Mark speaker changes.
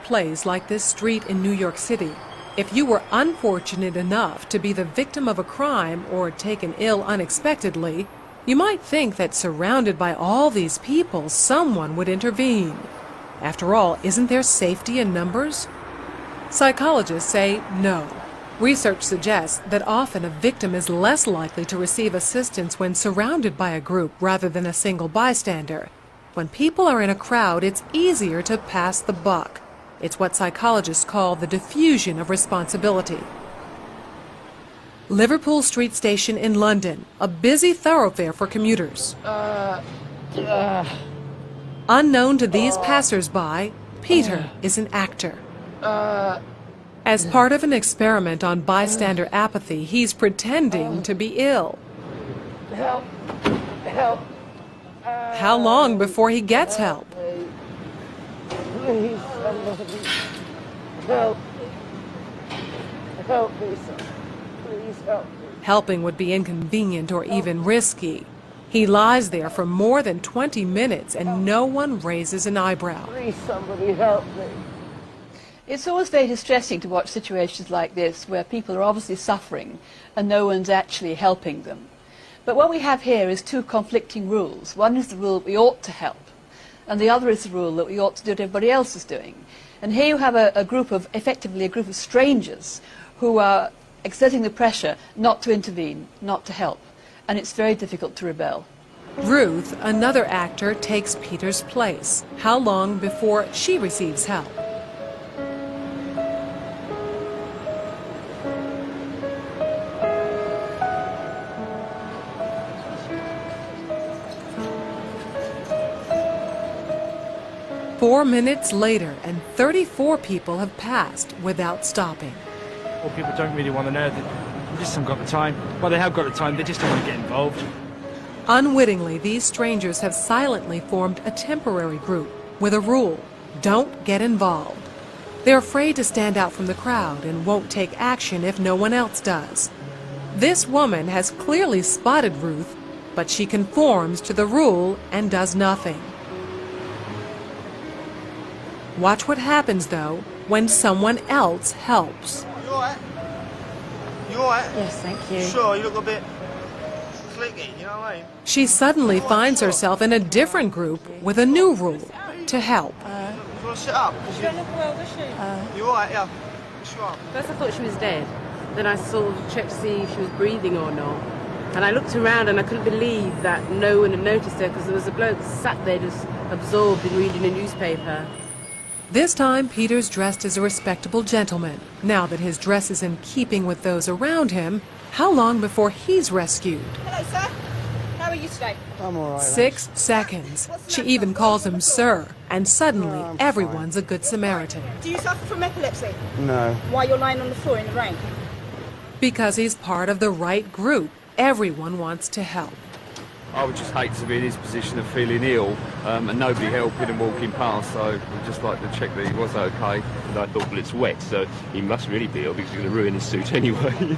Speaker 1: place like this street in New York City, if you were unfortunate enough to be the victim of a crime or taken ill unexpectedly, you might think that surrounded by all these people, someone would intervene. After all, isn't there safety in numbers? Psychologists say no. Research suggests that often a victim is less likely to receive assistance when surrounded by a group rather than a single bystander. When people are in a crowd, it's easier to pass the buck. It's what psychologists call the diffusion of responsibility. Liverpool Street Station in London, a busy thoroughfare for commuters. Unknown to these passers-by, Peter is an actor. As part of an experiment on bystander apathy, he's pretending to be ill.
Speaker 2: Help! Help!
Speaker 1: How long before he gets help?
Speaker 2: Please, somebody. Help! Help me, sir. Please help me.
Speaker 1: Helping would be inconvenient or even risky. He lies there for more than 20 minutes and no one raises an eyebrow.
Speaker 2: Please, somebody help me.
Speaker 3: It's always very distressing to watch situations like this where people are obviously suffering and no one's actually helping them. But what we have here is two conflicting rules. One is the rule that we ought to help, and the other is the rule that we ought to do what everybody else is doing. And here you have effectively a group of strangers who are exerting the pressure not to intervene, not to help. And it's very difficult to rebel.
Speaker 1: Ruth, another actor, takes Peter's place. How long before she receives help? Four minutes later, and 34 people have passed without stopping.
Speaker 4: Well, people don't really want to know. They just haven't got the time. Well, they have got the time, they just don't want to get involved.
Speaker 1: Unwittingly, these strangers have silently formed a temporary group with a rule: don't get involved. They're afraid to stand out from the crowd and won't take action if no one else does. This woman has clearly spotted Ruth, but she conforms to the rule and does nothing. Watch what happens, though, when someone else helps.
Speaker 5: You alright? You alright?
Speaker 3: Yes, thank you.
Speaker 5: Sure, you look a bit clicky, you know what I mean?
Speaker 1: She suddenly finds herself in a different group with a new rule: to help.
Speaker 5: You want to sit up?
Speaker 6: She don't look well, does she?
Speaker 5: You alright, yeah? Sure.
Speaker 6: First I thought she was dead. Then I sort of checked to see if she was breathing or not. And I looked around and I couldn't believe that no one had noticed her, because there was a bloke sat there just absorbed in reading a newspaper.
Speaker 1: This time, Peter's dressed as a respectable gentleman. Now that his dress is in keeping with those around him, how long before he's rescued?
Speaker 7: Hello, sir. How are you today?
Speaker 2: I'm all right.
Speaker 1: 6 seconds. She even calls him sir, and suddenly everyone's a good Samaritan.
Speaker 7: Do you suffer from epilepsy?
Speaker 2: No.
Speaker 7: Why you're lying on the floor in the rain?
Speaker 1: Because he's part of the right group. Everyone wants to help.
Speaker 8: I would just hate to be in his position of feeling ill and nobody helping and walking past, so I'd just like to check that he was okay.
Speaker 9: And I thought, well, it's wet, so he must really be ill because he's going to ruin his suit anyway.